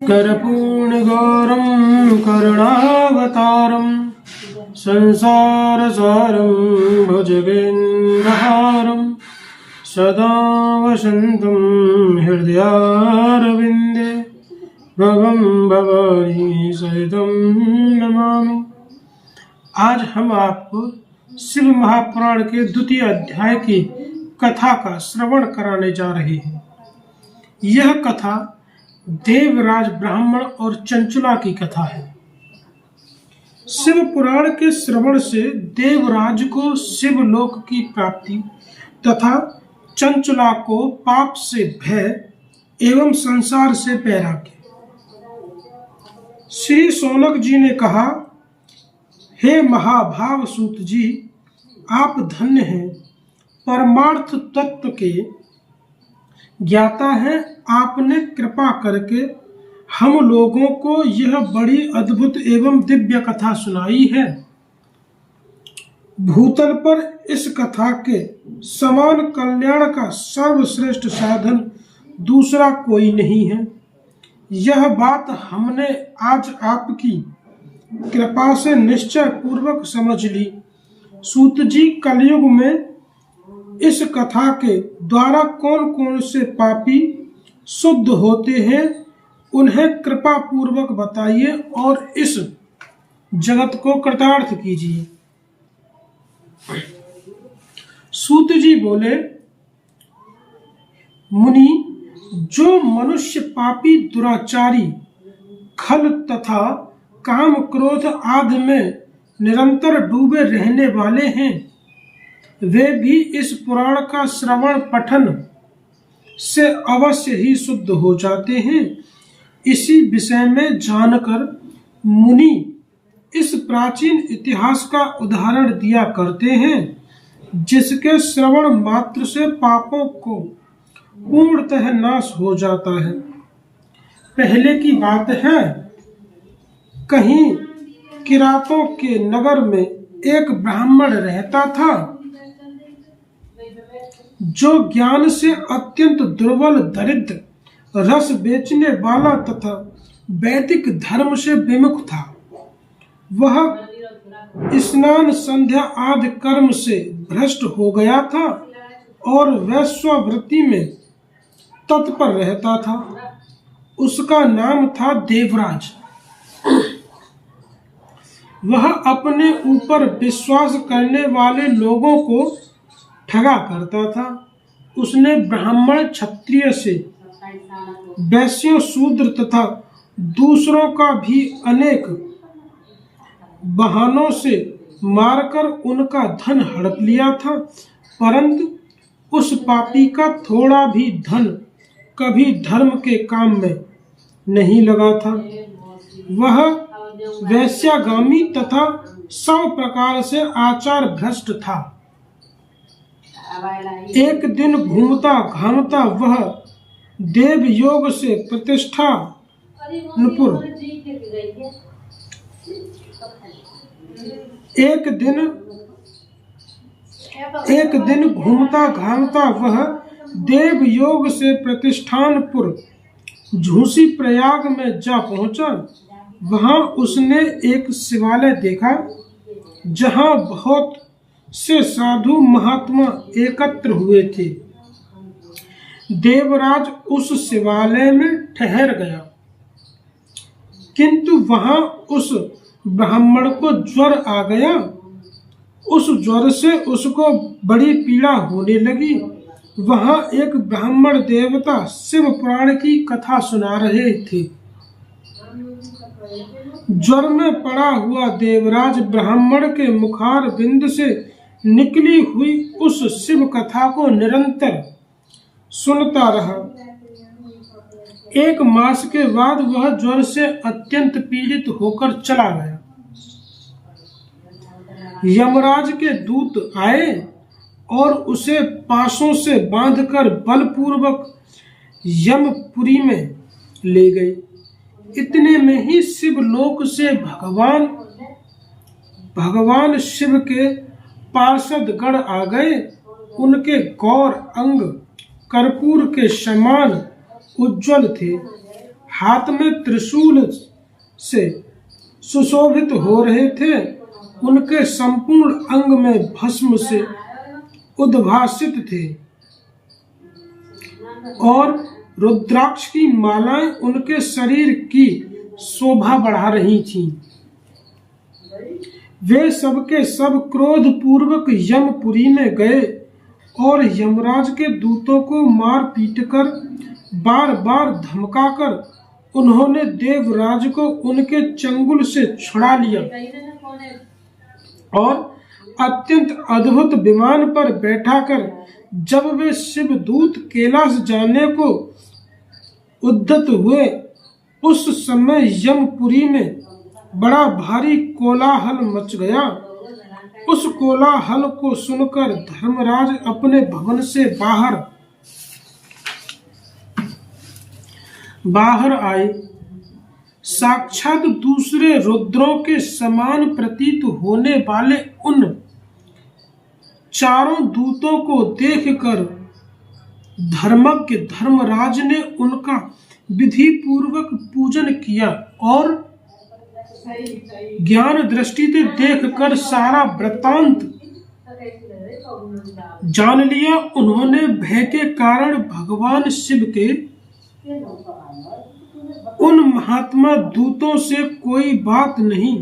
कर्पूर्णगौरं करुणावतारं संसारसारं भुजगेन्द्रहारं सदा वसन्तं हृदयारविन्दे भवं भवानी सहितं नमामि। आज हम आपको शिव महापुराण के द्वितीय अध्याय की कथा का श्रवण कराने जा रहे हैं। यह कथा देवराज ब्राह्मण और चंचला की कथा है। शिव पुराण के श्रवण से देवराज को शिवलोक की प्राप्ति तथा चंचला को पाप से भय एवं संसार से वैराग्य। श्री शौनक जी ने कहा, हे महाभाव सूत जी, आप धन्य हैं, परमार्थ तत्व के ज्ञाता हैं। आपने कृपा करके हम लोगों को यह बड़ी अद्भुत एवं दिव्य कथा सुनाई है। भूतल पर इस कथा के समान कल्याण का सर्वश्रेष्ठ साधन दूसरा कोई नहीं है। यह बात हमने आज आपकी कृपा से निश्चय पूर्वक समझ ली। सूत जी, कलयुग में इस कथा के द्वारा कौन कौन से पापी शुद्ध होते हैं, उन्हें कृपा पूर्वक बताइए और इस जगत को कृतार्थ कीजिए। सूत जी बोले, मुनि, जो मनुष्य पापी, दुराचारी, खल तथा काम क्रोध आदि में निरंतर डूबे रहने वाले हैं, वे भी इस पुराण का श्रवण पठन से अवश्य ही शुद्ध हो जाते हैं। इसी विषय में जानकर मुनि इस प्राचीन इतिहास का उदाहरण दिया करते हैं, जिसके श्रवण मात्र से पापों को पूर्णतः नाश हो जाता है। पहले की बात है, कहीं किरातों के नगर में एक ब्राह्मण रहता था, जो ज्ञान से अत्यंत दुर्बल, दरिद्र, रस बेचने वाला तथा वैदिक धर्म से विमुख था। वह स्नान, संध्या आदि कर्म से भ्रष्ट हो गया था और वैश्यावृत्ति में तत्पर रहता था। उसका नाम था देवराज। वह अपने ऊपर विश्वास करने वाले लोगों को ठगा करता था। उसने ब्राह्मण, क्षत्रिय से वैश्यों, शूद्र तथा दूसरों का भी अनेक बहानों से मारकर उनका धन हड़प लिया था, परंतु उस पापी का थोड़ा भी धन कभी धर्म के काम में नहीं लगा था। वह वैश्यागामी तथा सब प्रकार से आचार भ्रष्ट था। एक दिन घूमता घामता वह देव योग से प्रतिष्ठानपुर एक दिन घूमता घामता वह देव योग से प्रतिष्ठानपुर झूसी प्रयाग में जा पहुंचा। वहां उसने एक शिवालय देखा, जहां बहुत से साधु महात्मा एकत्र हुए थे। देवराज उस शिवालय में ठहर गया, किंतु वहां उस ब्राह्मण को ज्वर आ गया। उस ज्वर से उसको बड़ी पीड़ा होने लगी। वहां एक ब्राह्मण देवता शिव पुराण की कथा सुना रहे थे। ज्वर में पड़ा हुआ देवराज ब्राह्मण के मुखार बिंद से निकली हुई उस शिव कथा को निरंतर सुनता रहा। एक मास के बाद वह ज्वर से अत्यंत पीड़ित होकर चला गया। यमराज के दूत आए और उसे पासों से बांधकर बलपूर्वक यमपुरी में ले गए। इतने में ही शिवलोक से भगवान शिव के पार्षद गण आ गए। उनके गौर अंग कर्पूर के समान उज्जवल थे। हाथ में त्रिशूल से सुशोभित हो रहे थे, उनके संपूर्ण अंग में भस्म से उद्भासित थे और रुद्राक्ष की मालाएं उनके शरीर की शोभा बढ़ा रही थीं। वे सबके सब क्रोध पूर्वक यमपुरी में गए और यमराज के दूतों को मार पीट कर बार बार धमकाकर उन्होंने देवराज को उनके चंगुल से छुड़ा लिया और अत्यंत अद्भुत विमान पर बैठाकर जब वे शिवदूत कैलाश जाने को उद्यत हुए, उस समय यमपुरी में बड़ा भारी कोलाहल मच गया। उस कोलाहल को सुनकर धर्मराज अपने भवन से बाहर आए। साक्षात दूसरे रुद्रों के समान प्रतीत होने वाले उन चारों दूतों को देखकर धर्मज्ञ धर्मराज ने उनका विधि पूर्वक पूजन किया और ज्ञान दृष्टि से देखकर सारा वृत्तांत जान लिया। उन्होंने भय के कारण भगवान शिव के उन महात्मा दूतों से कोई बात नहीं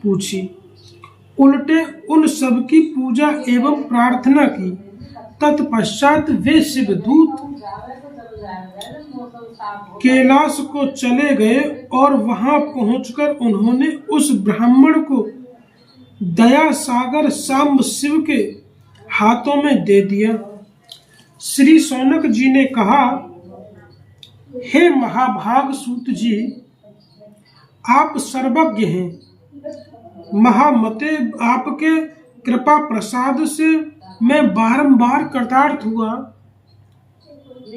पूछी, उल्टे उन सब की पूजा एवं प्रार्थना की। तत्पश्चात वे शिवदूत कैलाश को चले गए और वहां पहुंचकर उन्होंने उस ब्राह्मण को दया सागर सांब शिव के हाथों में दे दिया। श्री शौनक जी ने कहा, हे महाभाग सूत जी, आप सर्वज्ञ हैं। महामते आपके कृपा प्रसाद से मैं बारंबार कृतार्थ हुआ।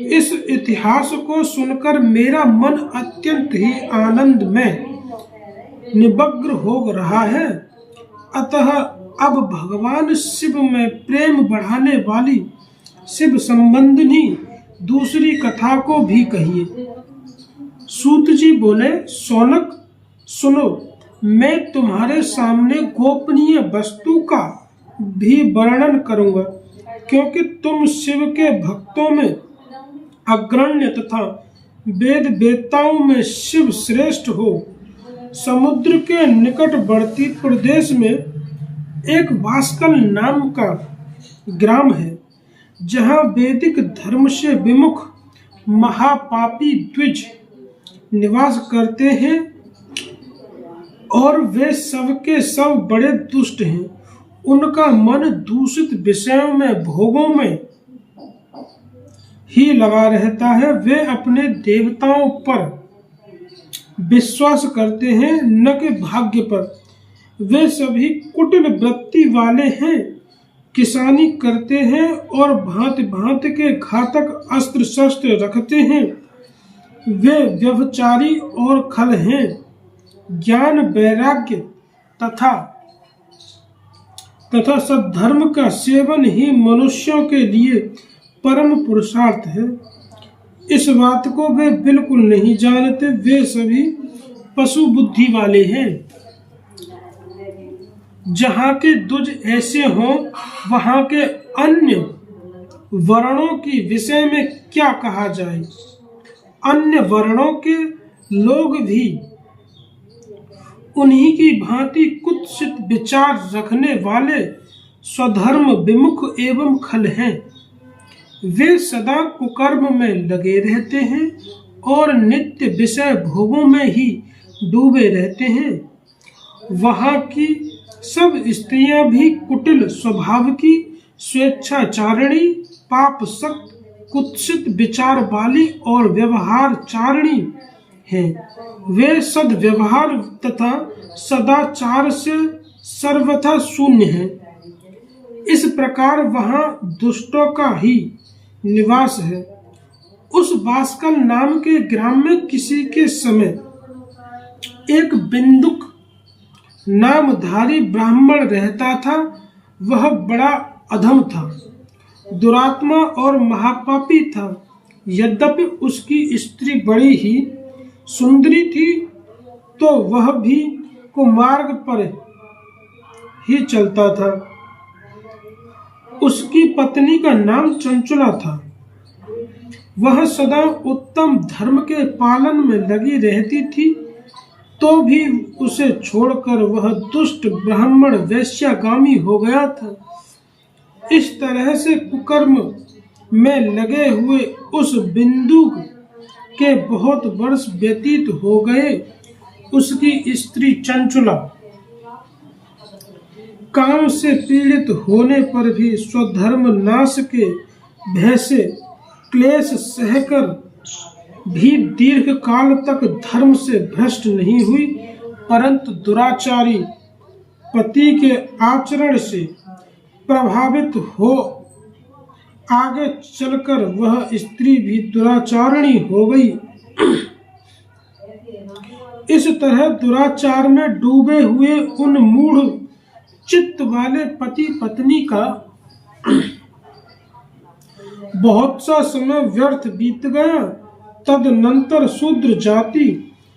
इस इतिहास को सुनकर मेरा मन अत्यंत ही आनंद में निमग्न हो रहा है। अतः अब भगवान शिव में प्रेम बढ़ाने वाली शिव संबंधी दूसरी कथा को भी कहिए। सूत जी बोले, शौनक सुनो, मैं तुम्हारे सामने गोपनीय वस्तु का भी वर्णन करूंगा, क्योंकि तुम शिव के भक्तों में अग्रण्य तथा वेद वेत्ताओं में शिव श्रेष्ठ हो। समुद्र के निकटवर्ती प्रदेश में एक वास्कल नाम का ग्राम है, जहाँ वैदिक धर्म से विमुख महापापी द्विज निवास करते हैं और वे सबके सब बड़े दुष्ट हैं। उनका मन दूषित विषयों में भोगों में ही लगा रहता है। वे अपने देवताओं पर विश्वास करते हैं, न कि भाग्य पर। वे सभी कुटिल वृत्ति वाले हैं, किसानी करते हैं और भांति भांति के घातक अस्त्र शस्त्र रखते हैं। वे व्यभिचारी और खल हैं। ज्ञान वैराग्य तथा सद्धर्म का सेवन ही मनुष्यों के लिए परम पुरुषार्थ है। इस बात को वे बिल्कुल नहीं जानते। वे सभी पशु बुद्धि वाले हैं। जहाँ के द्विज ऐसे हों, वहाँ के अन्य वर्णों की विषय में क्या कहा जाए। अन्य वर्णों के लोग भी उन्हीं की भांति कुत्सित विचार रखने वाले स्वधर्म विमुख एवं खल हैं। वे सदा कुकर्म में लगे रहते हैं और नित्य विषय भोगों में ही डूबे रहते हैं। वहाँ की सब स्त्रियां भी कुटिल स्वभाव की, स्वेच्छाचारिणी, पापसक्त, कुत्सित विचार वाली और व्यवहारचारिणी हैं। वे सद्व्यवहार तथा सदाचार से सर्वथा शून्य हैं। इस प्रकार वहाँ दुष्टों का ही निवास है। उस वास्कल नाम के ग्राम में किसी के समय एक बिंदुक नामधारी ब्राह्मण रहता था। वह बड़ा अधम था, दुरात्मा और महापापी था। यद्यपि उसकी स्त्री बड़ी ही सुंदरी थी तो वह भी कुमार्ग पर ही चलता था। उसकी पत्नी का नाम चंचुला था। वह सदा उत्तम धर्म के पालन में लगी रहती थी, तो भी उसे छोड़कर वह दुष्ट ब्राह्मण वैश्यागामी हो गया था। इस तरह से कुकर्म में लगे हुए उस बिंदु के बहुत वर्ष व्यतीत हो गए। उसकी स्त्री चंचुला काम से पीड़ित होने पर भी स्वधर्म नाश के भय से क्लेश सहकर भी दीर्घ काल तक धर्म से भ्रष्ट नहीं हुई, परंतु दुराचारी पति के आचरण से प्रभावित हो आगे चलकर वह स्त्री भी दुराचारणी हो गई। इस तरह दुराचार में डूबे हुए उन मूढ़ चित्त वाले पति पत्नी का बहुत सा समय व्यर्थ बीत गया। तदनंतर शूद्र जाति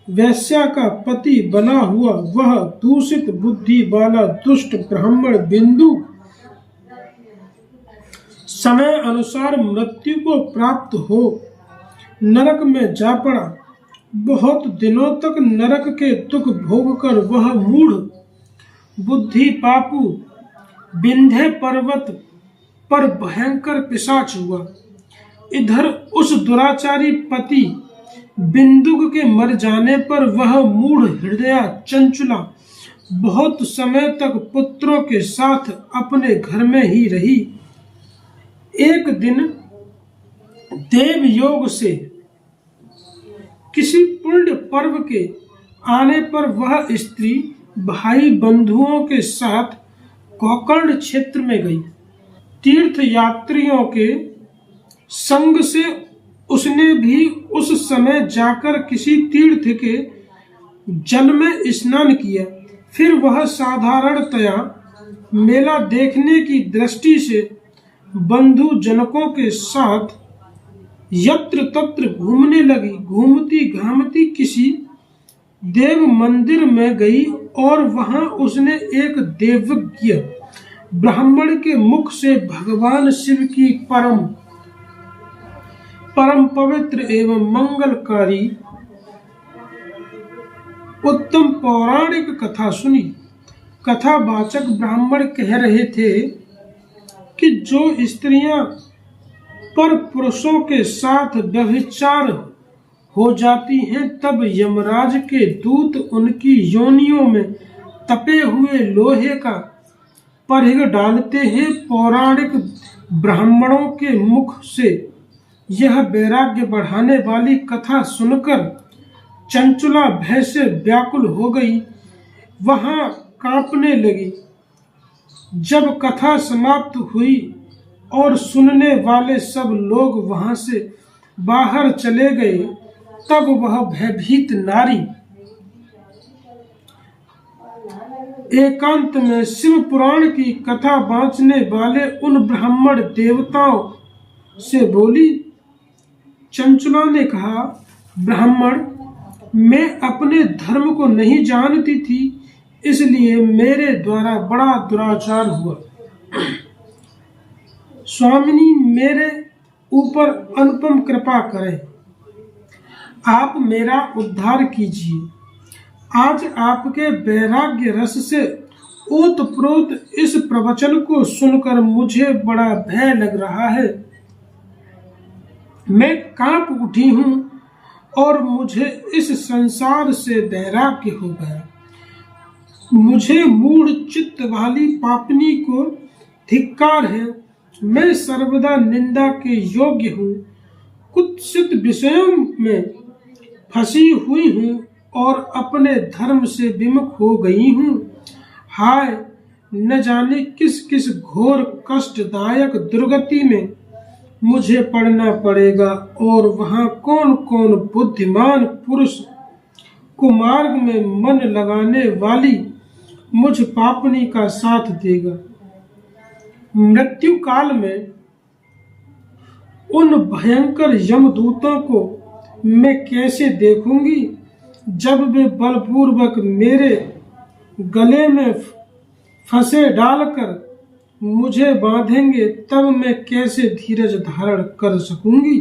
वैश्या का पति बना हुआ वह दूषित बुद्धि वाला दुष्ट ब्राह्मण बिंदु समय अनुसार मृत्यु को प्राप्त हो नरक में जा पड़ा। बहुत दिनों तक नरक के दुख भोग कर वह मूढ़ बुद्धि पापू विंध्य पर्वत पर भयंकर पिशाच हुआ। इधर उस दुराचारी पति बिंदुक के मर जाने पर वह मूढ़ हृदया चंचुला बहुत समय तक पुत्रों के साथ अपने घर में ही रही। एक दिन देव योग से किसी पुण्य पर्व के आने पर वह स्त्री भाई बंधुओं के साथ गोकर्ण क्षेत्र में गई। तीर्थ यात्रियों के संग से उसने भी उस समय जाकर किसी तीर्थ के जल में स्नान किया। फिर वह साधारणतया मेला देखने की दृष्टि से बंधु जनकों के साथ यत्र तत्र घूमने लगी। घूमती घामती किसी देव मंदिर में गई और वहां उसने एक देवज्ञ ब्राह्मण के मुख से भगवान शिव की परम पवित्र एवं मंगलकारी उत्तम पौराणिक कथा सुनी। कथावाचक ब्राह्मण कह रहे थे कि जो स्त्रियां पर पुरुषों के साथ व्यभिचार हो जाती हैं, तब यमराज के दूत उनकी योनियों में तपे हुए लोहे का परिघ डालते हैं। पौराणिक ब्राह्मणों के मुख से यह वैराग्य बढ़ाने वाली कथा सुनकर चंचुला भय से व्याकुल हो गई, वहां कांपने लगी। जब कथा समाप्त हुई और सुनने वाले सब लोग वहां से बाहर चले गए, तब वह भयभीत नारी एकांत में शिव पुराण की कथा बांचने वाले उन ब्राह्मण देवताओं से बोली। चंचुला ने कहा, ब्राह्मण, मैं अपने धर्म को नहीं जानती थी, इसलिए मेरे द्वारा बड़ा दुराचार हुआ। स्वामिनी, मेरे ऊपर अनुपम कृपा करें, आप मेरा उद्धार कीजिए। आज आपके वैराग्य रस से ओतप्रोत इस प्रवचन को सुनकर मुझे बड़ा भय लग रहा है। मैं कांप उठी हूं और मुझे इस संसार से वैराग्य हो गया। मुझे मूढ़ चित्त वाली पापनी को धिक्कार है। मैं सर्वदा निंदा के योग्य हूँ, कुत्सित विषयों में फंसी हुई हूँ और अपने धर्म से विमुख हो गई हूँ। हाय, न जाने किस किस घोर कष्टदायक दुर्गति में मुझे पड़ना पड़ेगा और वहाँ कौन कौन बुद्धिमान पुरुष कुमार्ग में मन लगाने वाली मुझ पापनी का साथ देगा। मृत्यु काल में उन भयंकर यमदूतों को मैं कैसे देखूंगी? जब वे बलपूर्वक मेरे गले में फंसे डालकर मुझे बांधेंगे, तब मैं कैसे धीरज धारण कर सकूंगी।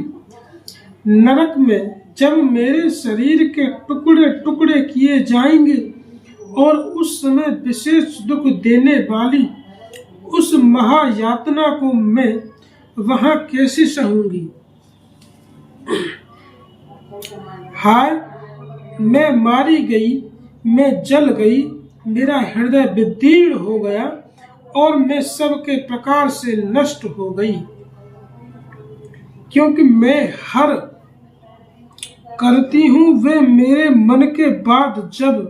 नरक में जब मेरे शरीर के टुकड़े टुकड़े किए जाएंगे और उस समय विशेष दुख देने वाली उस महायातना को मैं वहां कैसे सहूंगी। हाय, मैं मारी गई, मैं जल गई, मेरा हृदय विदीर्ण हो गया और मैं सबके प्रकार से नष्ट हो गई, क्योंकि मैं हर करती हूँ वे मेरे मन के बाद जब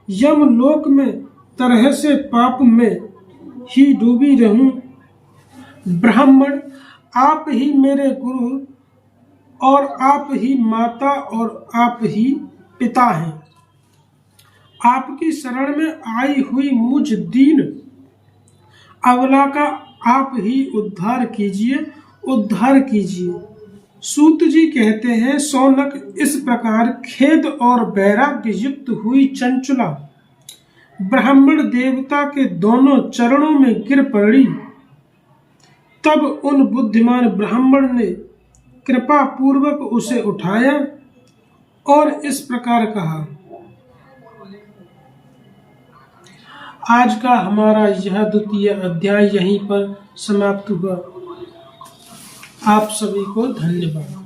यमलोक में तरह से पाप में ही डूबी रहूं। ब्राह्मण, आप ही मेरे गुरु और आप ही माता और आप ही पिता हैं। आपकी शरण में आई हुई मुझ दीन अबला का आप ही उद्धार कीजिए, उद्धार कीजिए। सूत जी कहते हैं, शौनक, इस प्रकार खेद और वैराग्य युक्त हुई चंचला ब्राह्मण देवता के दोनों चरणों में गिर पड़ी। तब उन बुद्धिमान ब्राह्मण ने कृपा पूर्वक उसे उठाया और इस प्रकार कहा। आज का हमारा यह द्वितीय अध्याय यहीं पर समाप्त हुआ। आप सभी को धन्यवाद।